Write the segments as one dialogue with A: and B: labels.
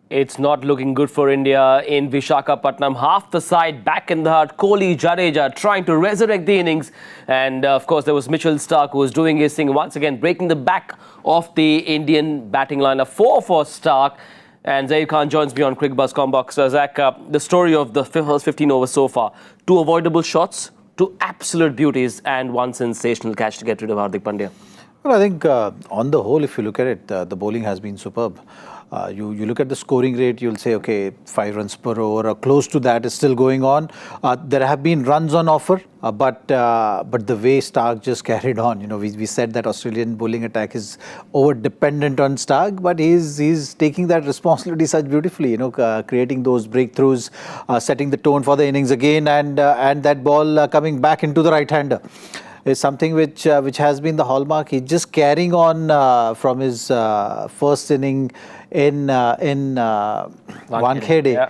A: It's not looking good for India in Visakhapatnam. Half the side back in the heart. Kohli, Jadeja trying to resurrect the innings. And of course, there was Mitchell Starc who was doing his thing once again, breaking the back of the Indian batting lineup. 4 for Starc. And Zaheer Khan joins me on Cricbuzz Comm Box. Zach, the story of the first 15 overs so far. 2 avoidable shots, 2 absolute beauties, and 1 sensational catch to get rid of Hardik Pandya.
B: Well, I think on the whole, if you look at it, the bowling has been superb. You look at the scoring rate, you'll say, okay, 5 runs per over or close to that is still going on. There have been runs on offer, but the way Starc just carried on, we said that Australian bowling attack is over dependent on Starc, but he's taking that responsibility such beautifully, creating those breakthroughs, setting the tone for the innings again, and that ball coming back into the right-hander is something which has been the hallmark. He's just carrying on from his first inning in Wankhede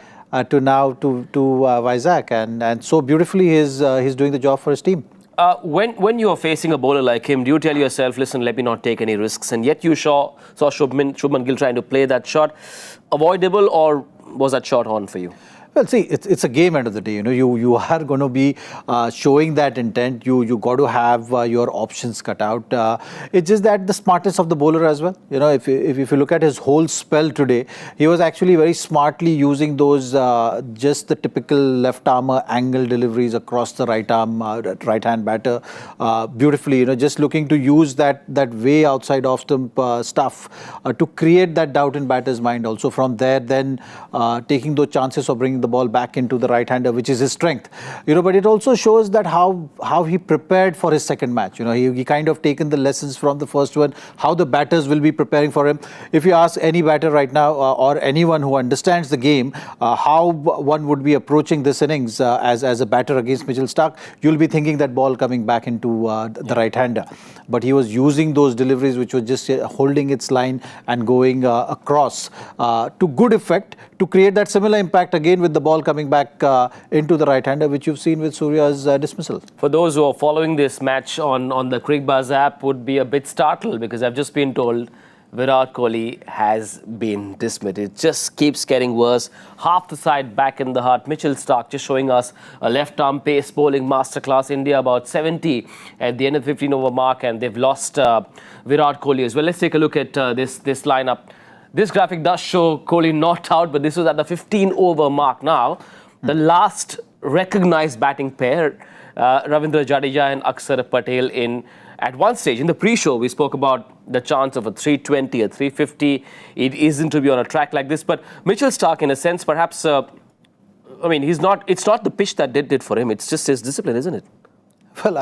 B: to now to Vizag, and so beautifully he's doing the job for his team.
A: When you are facing a bowler like him, do you tell yourself, listen, let me not take any risks? And yet you saw Shubman Gill trying to play that shot. Avoidable, or was that shot on for you?
B: Well, see, it's a game end of the day. You are going to be showing that intent. You got to have your options cut out. It's just that the smartest of the bowler as well. If you look at his whole spell today, he was actually very smartly using those just the typical left armer angle deliveries across the right hand batter beautifully. Just looking to use that way outside off stump stuff to create that doubt in batter's mind. Also from there, then taking those chances of bringing the ball back into the right-hander, which is his strength. But it also shows that how he prepared for his second match. He kind of taken the lessons from the first one, how the batters will be preparing for him. If you ask any batter right now or anyone who understands the game, how one would be approaching this innings as a batter against Mitchell Starc, you'll be thinking that ball coming back into the right-hander. But he was using those deliveries which were just holding its line and going across to good effect to create that similar impact again with the ball coming back into the right-hander, which you've seen with Surya's dismissal.
A: For those who are following this match on the Cricbuzz app would be a bit startled, because I've just been told Virat Kohli has been dismissed. It just keeps getting worse. Half the side back in the heart. Mitchell Starc just showing us a left-arm pace bowling masterclass. India about 70 at the end of the 15-over mark, and they've lost Virat Kohli as well. Let's take a look at this lineup. This graphic does show Kohli not out, but this was at the 15-over mark now. The last recognized batting pair, Ravindra Jadeja and Akshar Patel at one stage in the pre-show, we spoke about the chance of a 320, a 350. It isn't to be on a track like this, but Mitchell Starc, in a sense, perhaps, it's not the pitch that did for him. It's just his discipline, isn't it?
B: Well,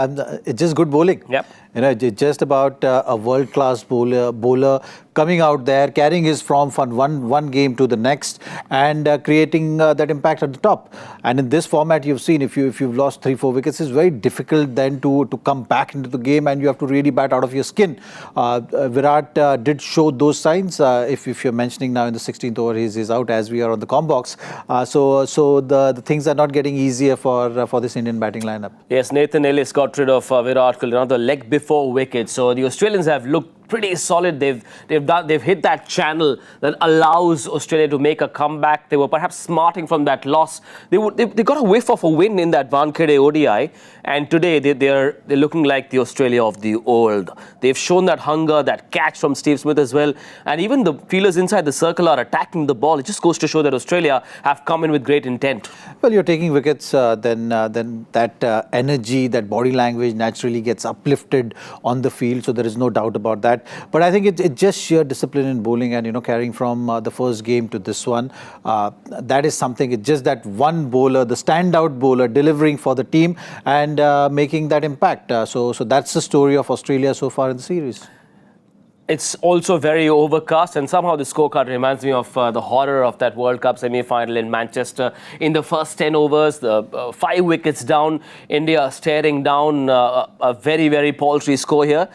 B: it's just good bowling.
A: Yep.
B: It's just about a world-class bowler coming out there, carrying his form from one game to the next, and creating that impact at the top. And in this format, you've seen if you've lost 3-4 wickets, it's very difficult then to come back into the game, and you have to really bat out of your skin. Virat did show those signs. If you're mentioning now in the 16th over, he's out as we are on the comm box. So the things are not getting easier for this Indian batting lineup.
A: Yes, Nathan Ellis got rid of Virat Kohli, another leg before wicket. So the Australians have looked pretty solid. They've hit that channel that allows Australia to make a comeback. They were perhaps smarting from that loss. They got a whiff of a win in that Wankhede ODI, and today they're looking like the Australia of the old. They've shown that hunger, that catch from Steve Smith as well, and even the fielders inside the circle are attacking the ball. It just goes to show that Australia have come in with great intent.
B: Well, you're taking wickets, then that energy, that body language naturally gets uplifted on the field. So there is no doubt about that. But I think it's just sheer discipline in bowling, and carrying from the first game to this one. That is something. It's just that one bowler, the standout bowler, delivering for the team and making that impact. So that's the story of Australia so far in the series.
A: It's also very overcast, and somehow the scorecard reminds me of the horror of that World Cup semi-final in Manchester. In the first 10 overs, 5 wickets down, India staring down a very, very paltry score here.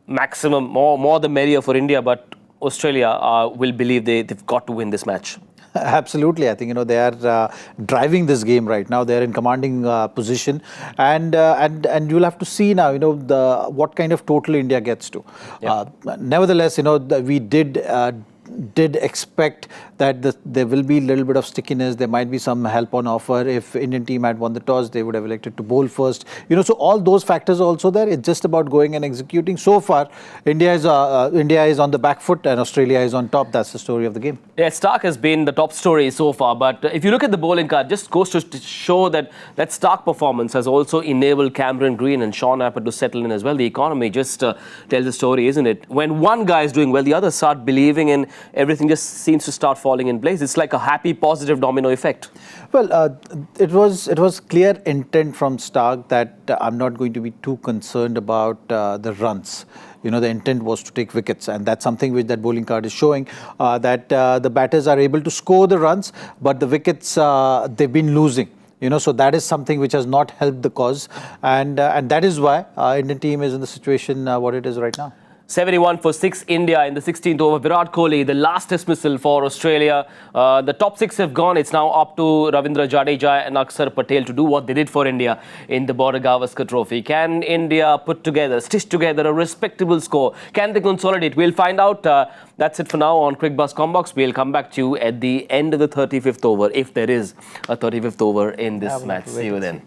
A: Maximum, more the merrier for India, but Australia will believe they've got to win this match.
B: Absolutely. I think, they are driving this game right now. They're in commanding position, and you'll have to see now, what kind of total India gets to.
A: Yeah.
B: Nevertheless, we did did expect that there will be a little bit of stickiness. There might be some help on offer. If Indian team had won the toss, they would have elected to bowl first. So all those factors are also there. It's just about going and executing. So far, India is on the back foot and Australia is on top. That's the story of the game.
A: Yeah, Starc has been the top story so far. But if you look at the bowling card, just goes to show that Starc performance has also enabled Cameron Green and Sean Apper to settle in as well. The economy just tells the story, isn't it? When one guy is doing well, the others start believing, and everything just seems to start falling in place. It's like a happy, positive domino effect.
B: Well, it was clear intent from Starc that I'm not going to be too concerned about the runs. The intent was to take wickets, and that's something which that bowling card is showing, that the batters are able to score the runs, but the wickets, they've been losing. So that is something which has not helped the cause, and that is why Indian team is in the situation what it is right now.
A: 71 for 6 India in the 16th over. Virat Kohli, the last dismissal for Australia. The top 6 have gone. It's now up to Ravindra Jadeja and Akshar Patel to do what they did for India in the Border Gavaskar Trophy. Can India stitch together a respectable score? Can they consolidate? We'll find out. That's it for now on Cricbuzz Comm Box. We'll come back to you at the end of the 35th over, if there is a 35th over in this match. See you then.